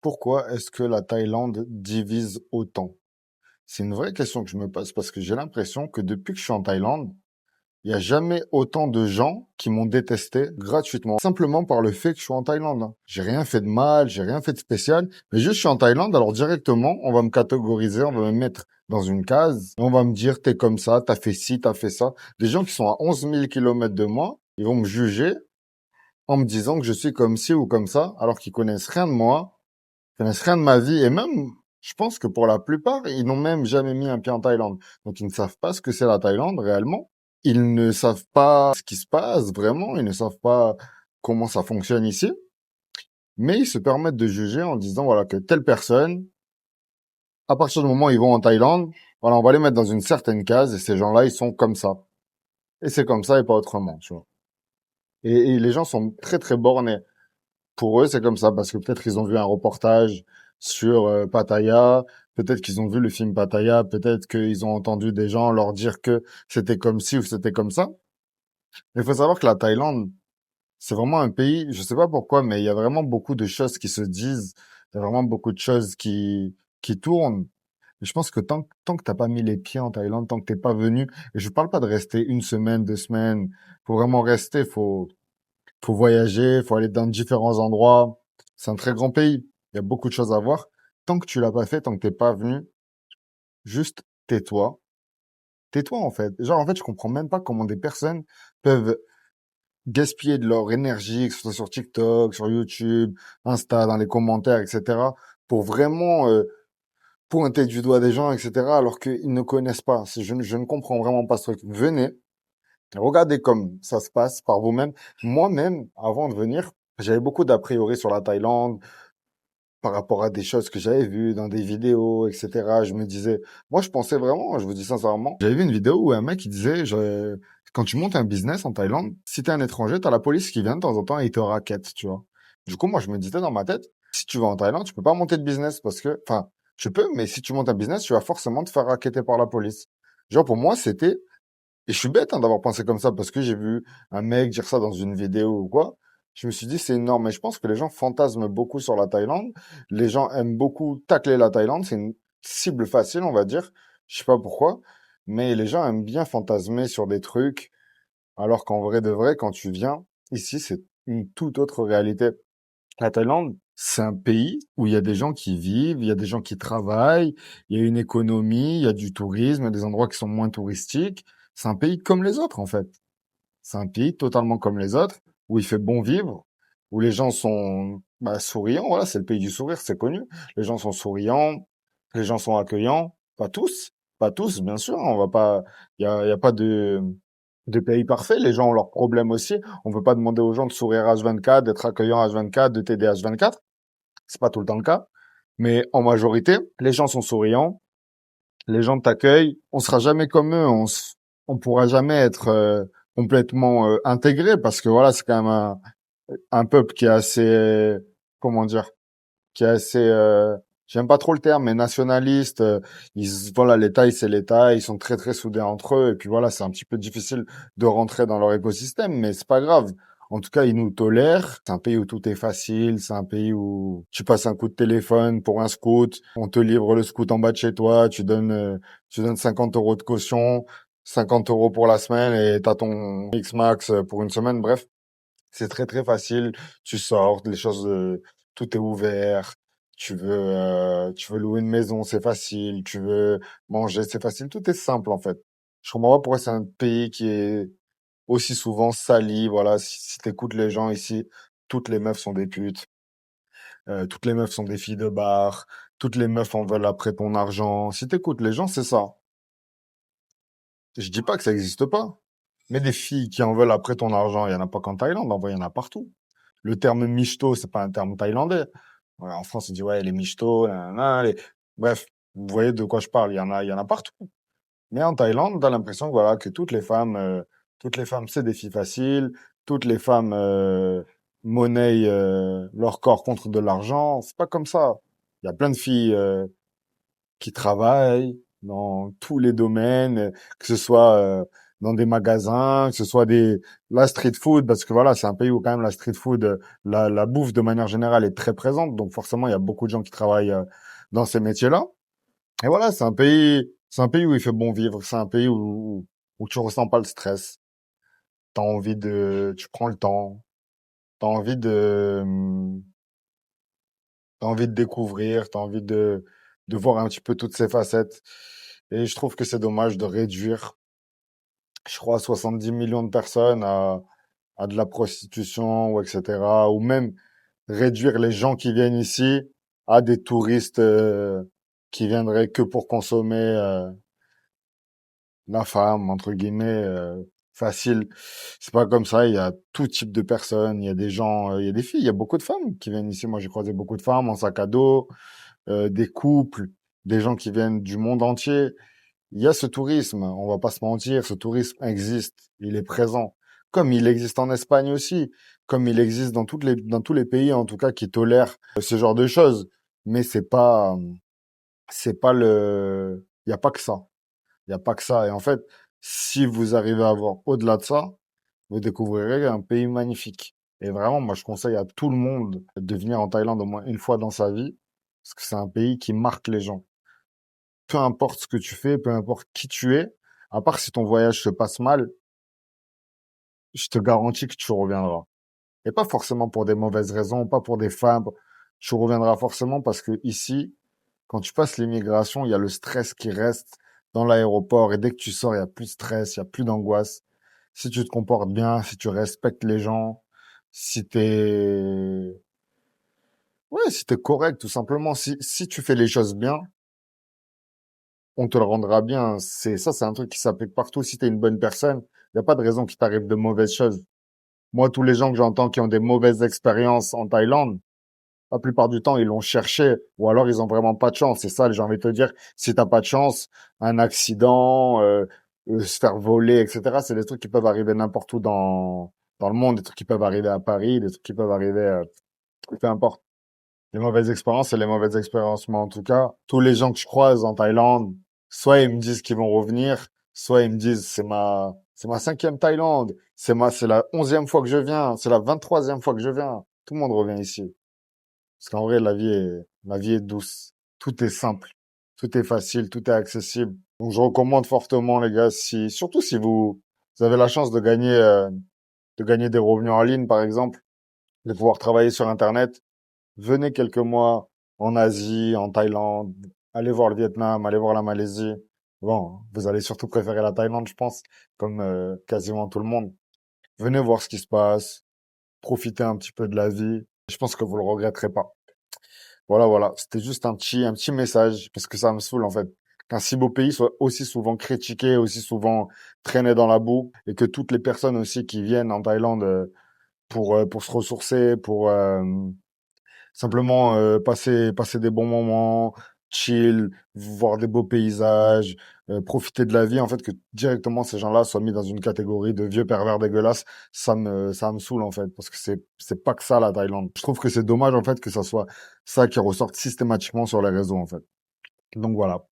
Pourquoi est-ce que la Thaïlande divise autant? C'est une vraie question que je me pose parce que j'ai l'impression que depuis que je suis en Thaïlande, il n'y a jamais autant de gens qui m'ont détesté gratuitement, simplement par le fait que je suis en Thaïlande, hein. J'ai rien fait de mal, j'ai rien fait de spécial, mais juste je suis en Thaïlande, alors directement, on va me catégoriser, on va me mettre dans une case, et on va me dire, t'es comme ça, t'as fait ci, t'as fait ça. Des gens qui sont à 11 000 kilomètres de moi, ils vont me juger en me disant que je suis comme ci ou comme ça, alors qu'ils connaissent rien de moi, connaissent rien de ma vie, et même, je pense que pour la plupart, ils n'ont même jamais mis un pied en Thaïlande. Donc ils ne savent pas ce que c'est la Thaïlande réellement. Ils ne savent pas ce qui se passe vraiment, ils ne savent pas comment ça fonctionne ici, mais ils se permettent de juger en disant voilà que telle personne, à partir du moment où ils vont en Thaïlande, voilà, on va les mettre dans une certaine case et ces gens-là, ils sont comme ça. Et c'est comme ça et pas autrement, tu vois. Et les gens sont très très bornés. Pour eux, c'est comme ça parce que peut-être ils ont vu un reportage sur Pattaya, peut-être qu'ils ont vu le film Pattaya, peut-être qu'ils ont entendu des gens leur dire que c'était comme ci ou c'était comme ça. Il faut savoir que la Thaïlande, c'est vraiment un pays, je sais pas pourquoi, mais il y a vraiment beaucoup de choses qui se disent, il y a vraiment beaucoup de choses qui tournent. Et je pense que tant que t'as pas mis les pieds en Thaïlande, tant que t'es pas venu, et je parle pas de rester une semaine, 2 semaines, faut vraiment rester, faut voyager, faut aller dans différents endroits. C'est un très grand pays. Il y a beaucoup de choses à voir. Tant que tu l'as pas fait, tant que t'es pas venu, juste tais-toi. Tais-toi, en fait. Genre, en fait, je comprends même pas comment des personnes peuvent gaspiller de leur énergie, que ce soit sur TikTok, sur YouTube, Insta, dans les commentaires, etc., pour vraiment pointer du doigt des gens, etc., alors qu'ils ne connaissent pas. Je ne comprends vraiment pas ce truc. Venez, regardez comme ça se passe par vous-même. Moi-même, avant de venir, j'avais beaucoup d'a priori sur la Thaïlande, par rapport à des choses que j'avais vues dans des vidéos, etc. Je me disais, moi, je pensais vraiment, je vous dis sincèrement, j'avais vu une vidéo où un mec, il disait, quand tu montes un business en Thaïlande, si t'es un étranger, t'as la police qui vient de temps en temps et il te raquette, tu vois. Du coup, moi, je me disais dans ma tête, si tu vas en Thaïlande, tu peux pas monter de business parce que, enfin, tu peux, mais si tu montes un business, tu vas forcément te faire racketter par la police. Genre, pour moi, c'était, et je suis bête, hein, d'avoir pensé comme ça parce que j'ai vu un mec dire ça dans une vidéo ou quoi. Je me suis dit, c'est énorme. Mais je pense que les gens fantasment beaucoup sur la Thaïlande. Les gens aiment beaucoup tacler la Thaïlande. C'est une cible facile, on va dire. Je sais pas pourquoi. Mais les gens aiment bien fantasmer sur des trucs. Alors qu'en vrai de vrai, quand tu viens, ici, c'est une toute autre réalité. La Thaïlande, c'est un pays où il y a des gens qui vivent, il y a des gens qui travaillent, il y a une économie, il y a du tourisme, il y a des endroits qui sont moins touristiques. C'est un pays comme les autres, en fait. C'est un pays totalement comme les autres, où il fait bon vivre, où les gens sont souriants. Voilà, c'est le pays du sourire, c'est connu. Les gens sont souriants, les gens sont accueillants. Pas tous, bien sûr. On va pas, il y a pas de pays parfait. Les gens ont leurs problèmes aussi. On peut pas demander aux gens de sourire H24, d'être accueillants H24, de t'aider H24. C'est pas tout le temps le cas. Mais en majorité, les gens sont souriants, les gens t'accueillent. On sera jamais comme eux. On pourra jamais être complètement intégré parce que voilà, c'est quand même un peuple qui est assez, comment dire, qui est assez, j'aime pas trop le terme, mais nationaliste. Voilà, l'État, c'est l'État. Ils sont très très soudés entre eux. Et puis voilà, c'est un petit peu difficile de rentrer dans leur écosystème, mais c'est pas grave. En tout cas, ils nous tolèrent. C'est un pays où tout est facile. C'est un pays où tu passes un coup de téléphone pour un scout. On te livre le scout en bas de chez toi. Tu donnes 50 euros de caution, 50 euros pour la semaine et t'as ton X-Max pour une semaine. Bref, c'est très très facile. Tu sors, les choses, tout est ouvert. Tu veux louer une maison, c'est facile. Tu veux manger, c'est facile. Tout est simple en fait. Je comprends pas pourquoi c'est un pays qui est aussi souvent sali. Voilà, si t'écoutes les gens ici, toutes les meufs sont des putes. Toutes les meufs sont des filles de bar. Toutes les meufs en veulent après ton argent. Si t'écoutes les gens, c'est ça. Je dis pas que ça existe pas. Mais des filles qui en veulent après ton argent, il y en a pas qu'en Thaïlande, en vrai, il y en a partout. Le terme michto, c'est pas un terme thaïlandais. Ouais, en France, on dit, ouais, les michtos, nanana, bref, vous voyez de quoi je parle, il y en a partout. Mais en Thaïlande, t'as l'impression que voilà, que toutes les femmes, c'est des filles faciles, toutes les femmes, monnaient, leur corps contre de l'argent. C'est pas comme ça. Il y a plein de filles, qui travaillent dans tous les domaines, que ce soit dans des magasins, que ce soit la street food, parce que voilà, c'est un pays où quand même la street food, la bouffe de manière générale est très présente. Donc forcément, il y a beaucoup de gens qui travaillent dans ces métiers-là. Et voilà, c'est un pays où il fait bon vivre. C'est un pays où tu ressens pas le stress. Tu prends le temps. T'as envie t'as envie de découvrir, t'as envie de voir un petit peu toutes ces facettes. Et je trouve que c'est dommage de réduire, je crois, 70 millions de personnes à de la prostitution ou etc. Ou même réduire les gens qui viennent ici à des touristes qui viendraient que pour consommer la femme, entre guillemets, facile. C'est pas comme ça, il y a tout type de personnes, il y a des gens, il y a des filles, il y a beaucoup de femmes qui viennent ici. Moi, j'ai croisé beaucoup de femmes en sac à dos, des couples, des gens qui viennent du monde entier. Il y a ce tourisme, on va pas se mentir, ce tourisme existe, il est présent. Comme il existe en Espagne aussi, comme il existe dans tous les pays, en tout cas, qui tolèrent ce genre de choses. Mais c'est pas il y a pas que ça. Il n'y a pas que ça. Et en fait, si vous arrivez à voir au-delà de ça, vous découvrirez un pays magnifique. Et vraiment, moi, je conseille à tout le monde de venir en Thaïlande au moins une fois dans sa vie, parce que c'est un pays qui marque les gens. Peu importe ce que tu fais, peu importe qui tu es, à part si ton voyage se passe mal, je te garantis que tu reviendras. Et pas forcément pour des mauvaises raisons, pas pour des fins. Tu reviendras forcément parce que ici, quand tu passes l'immigration, il y a le stress qui reste dans l'aéroport et dès que tu sors, il y a plus de stress, il y a plus d'angoisse. Si tu te comportes bien, si tu respectes les gens, si t'es, ouais, si t'es correct, tout simplement, si tu fais les choses bien, on te le rendra bien. C'est un truc qui s'applique partout. Si t'es une bonne personne, il n'y a pas de raison qu'il t'arrive de mauvaises choses. Moi, tous les gens que j'entends qui ont des mauvaises expériences en Thaïlande, la plupart du temps, ils l'ont cherché, ou alors ils ont vraiment pas de chance. C'est ça, j'ai envie de te dire. Si t'as pas de chance, un accident, se faire voler, etc., c'est des trucs qui peuvent arriver n'importe où dans le monde, des trucs qui peuvent arriver à Paris, des trucs qui peuvent arriver, peu importe. Les mauvaises expériences, c'est les mauvaises expériences. Mais en tout cas, tous les gens que je croise en Thaïlande, soit ils me disent qu'ils vont revenir, soit ils me disent c'est ma cinquième Thaïlande, c'est la 11e fois que je viens, c'est la 23e fois que je viens. Tout le monde revient ici. Parce qu'en vrai, la vie est douce. Tout est simple. Tout est facile. Tout est accessible. Donc, je recommande fortement, les gars, surtout si vous avez la chance de gagner des revenus en ligne, par exemple, de pouvoir travailler sur Internet, venez quelques mois en Asie, en Thaïlande, allez voir le Vietnam, allez voir la Malaisie. Bon, vous allez surtout préférer la Thaïlande, je pense, comme quasiment tout le monde. Venez voir ce qui se passe, profitez un petit peu de la vie. Je pense que vous le regretterez pas. Voilà, voilà. C'était juste un petit message, parce que ça me saoule, en fait. Qu'un si beau pays soit aussi souvent critiqué, aussi souvent traîné dans la boue, et que toutes les personnes aussi qui viennent en Thaïlande pour se ressourcer, pour simplement passer des bons moments, chill, voir des beaux paysages, profiter de la vie, en fait, que directement ces gens-là soient mis dans une catégorie de vieux pervers dégueulasses, ça me saoule, en fait, parce que c'est pas que ça, la Thaïlande. Je trouve que c'est dommage, en fait, que ça soit ça qui ressorte systématiquement sur les réseaux, en fait. Donc voilà.